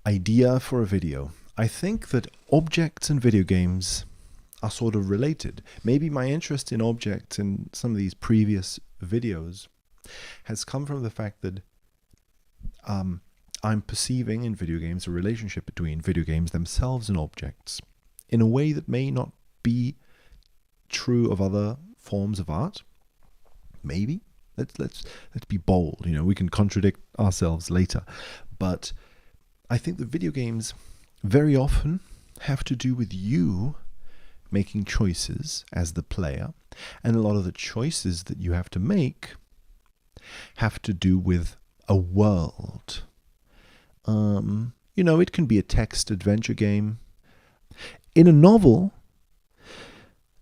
idea for a video. I think that objects and video games are sort of related. Maybe my interest in objects in some of these previous videos has come from the fact that I'm perceiving in video games a relationship between video games themselves and objects in a way that may not be true of other forms of art. Maybe. Let's be bold. You know, we can contradict ourselves later. But I think that video games very often have to do with you making choices as the player, and a lot of the choices that you have to make have to do with a world. You know, it can be a text adventure game. In a novel,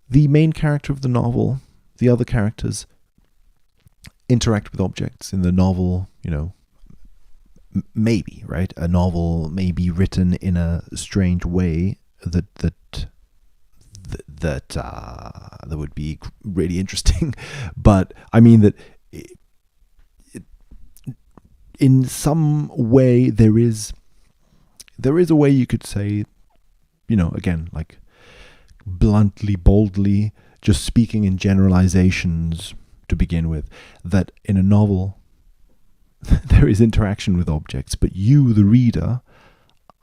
the main character of the novel, the other characters interact with objects. In the novel, you know, maybe, right? A novel may be written in a strange way that would be really interesting, but I mean that in some way there is a way you could say, you know, again, like bluntly, boldly, just speaking in generalizations to begin with, that in a novel there is interaction with objects, but you, the reader,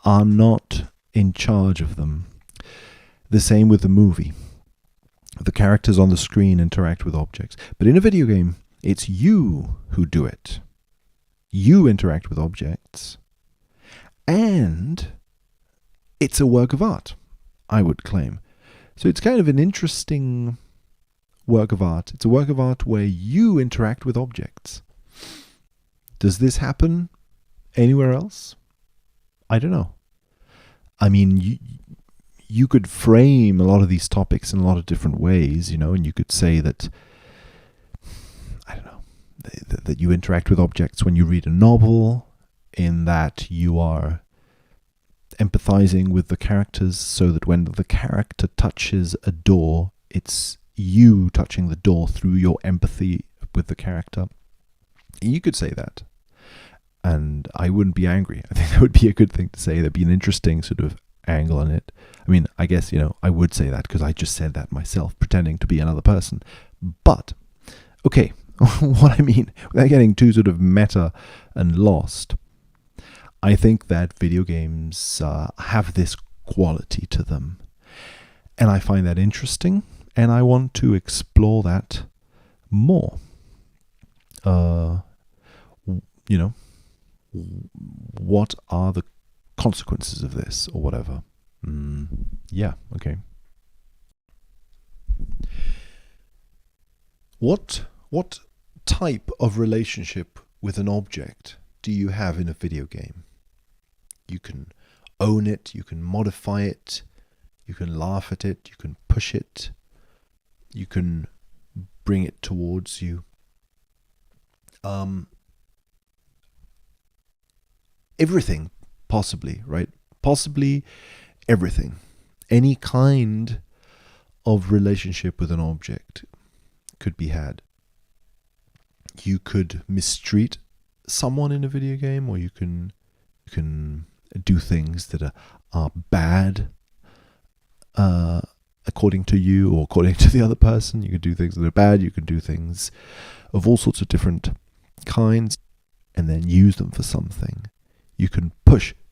are not in charge of them. The same with the movie. The characters on the screen interact with objects. But in a video game, it's you who do it. You interact with objects. And it's a work of art, I would claim. So it's kind of an interesting work of art. It's a work of art where you interact with objects. Does this happen anywhere else? I don't know. I mean, you could frame a lot of these topics in a lot of different ways, you know, and you could say that, I don't know, that you interact with objects when you read a novel, in that you are empathizing with the characters, so that when the character touches a door, it's you touching the door through your empathy with the character. You could say that, and I wouldn't be angry. I think that would be a good thing to say. There'd be an interesting sort of angle on it. I mean, I guess, you know, I would say that because I just said that myself, pretending to be another person. But, okay, what I mean, without getting too sort of meta and lost, I think that video games have this quality to them. And I find that interesting, and I want to explore that more. You know, what are the consequences of this, or whatever? Yeah, okay. What type of relationship with an object do you have in a video game? You can own it, you can modify it, you can laugh at it, you can push it, you can bring it towards you. Everything, possibly, right? Possibly everything. Any kind of relationship with an object could be had. You could mistreat someone in a video game, or you can do things that are bad according to you, or according to the other person. You could do things that are bad. You can do things of all sorts of different kinds, and then use them for something. You can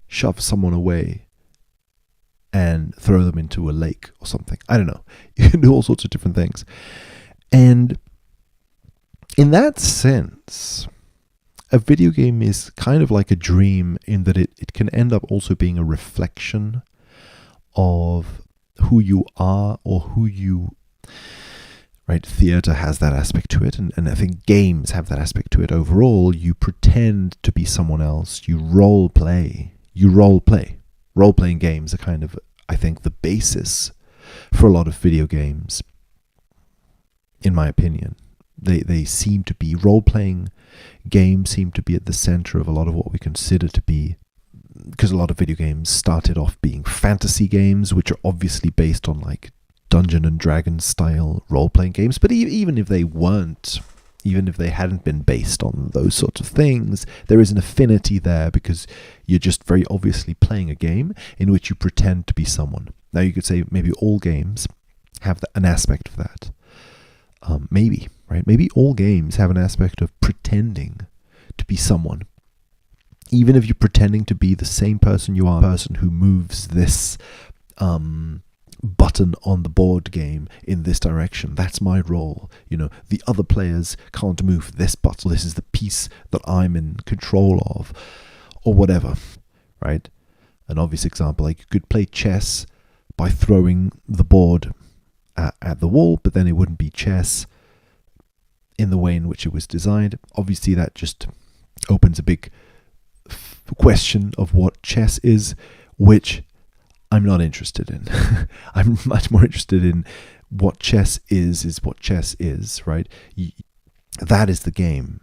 shove someone away and throw them into a lake or something. I don't know. You can do all sorts of different things. And in that sense, a video game is kind of like a dream, in that it can end up also being a reflection of who you are, or who you... Right, theatre has that aspect to it, and I think games have that aspect to it overall. You pretend to be someone else. You role play. Role-playing games are kind of, I think, the basis for a lot of video games, in my opinion. They seem to be, role-playing games seem to be at the center of a lot of what we consider to be, because a lot of video games started off being fantasy games, which are obviously based on like Dungeon and Dragon style role-playing games. But even if they weren't even if they hadn't been based on those sorts of things. There is an affinity there because you're just very obviously playing a game in which you pretend to be someone. Now, you could say maybe all games have an aspect of that. Maybe, right? Maybe all games have an aspect of pretending to be someone. Even if you're pretending to be the same person you are, the person who moves this button on the board game in this direction. That's my role. The other players can't move this button. This is the piece that I'm in control of, or whatever, right? An obvious example, like you could play chess by throwing the board at the wall, but then it wouldn't be chess in the way in which it was designed. Obviously, that just opens a big question of what chess is, which I'm not interested in. I'm much more interested in what chess is what chess is, right? That is the game.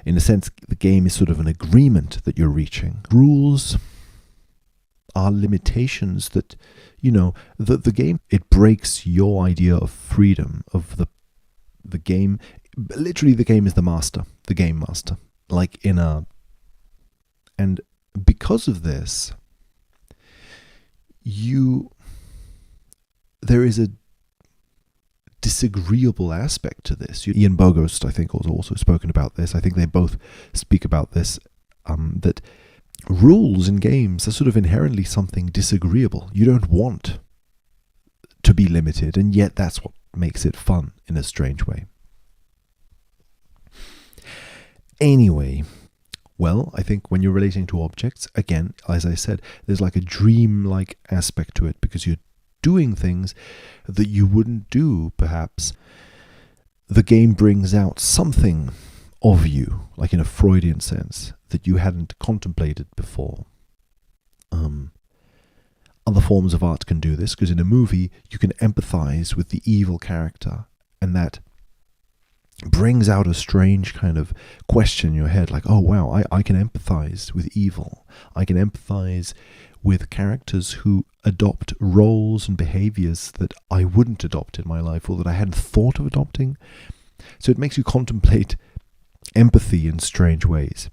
In a sense, the game is sort of an agreement that you're reaching. Rules are limitations that, the game, it breaks your idea of freedom, of the game. Literally, the game is the master, the game master. And because of this, there is a disagreeable aspect to this. Ian Bogost, I think, has also spoken about this. I think they both speak about this, that rules in games are sort of inherently something disagreeable. You don't want to be limited, and yet that's what makes it fun in a strange way. Anyway, well, I think when you're relating to objects, again, as I said, there's like a dream-like aspect to it because you're doing things that you wouldn't do, perhaps. The game brings out something of you, like in a Freudian sense, that you hadn't contemplated before. Other forms of art can do this, because in a movie, you can empathize with the evil character, and that brings out a strange kind of question in your head, like, oh wow, I can empathize with evil. I can empathize with characters who adopt roles and behaviors that I wouldn't adopt in my life, or that I hadn't thought of adopting. So it makes you contemplate empathy in strange ways.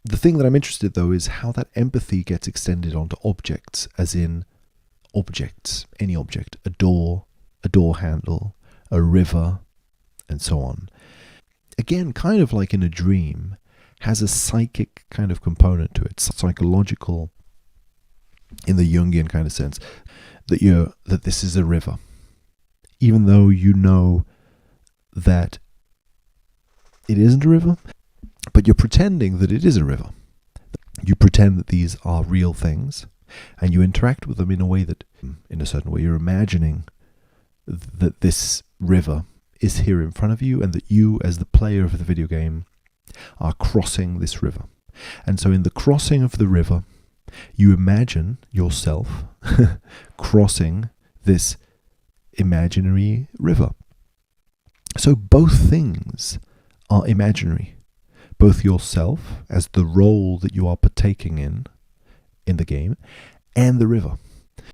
The thing that I'm interested, though, is how that empathy gets extended onto objects, as in objects, any object, a door handle, a river, and so on. Again, kind of like in a dream, has a psychic kind of component to it, psychological, in the Jungian kind of sense, that this is a river, even though you know that it isn't a river, but you're pretending that it is a river. You pretend that these are real things, and you interact with them in a way that, in a certain way, you're imagining that this river is here in front of you, and that you, as the player of the video game, are crossing this river. And so in the crossing of the river, you imagine yourself crossing this imaginary river. So both things are imaginary. Both yourself as the role that you are partaking in the game, and the river.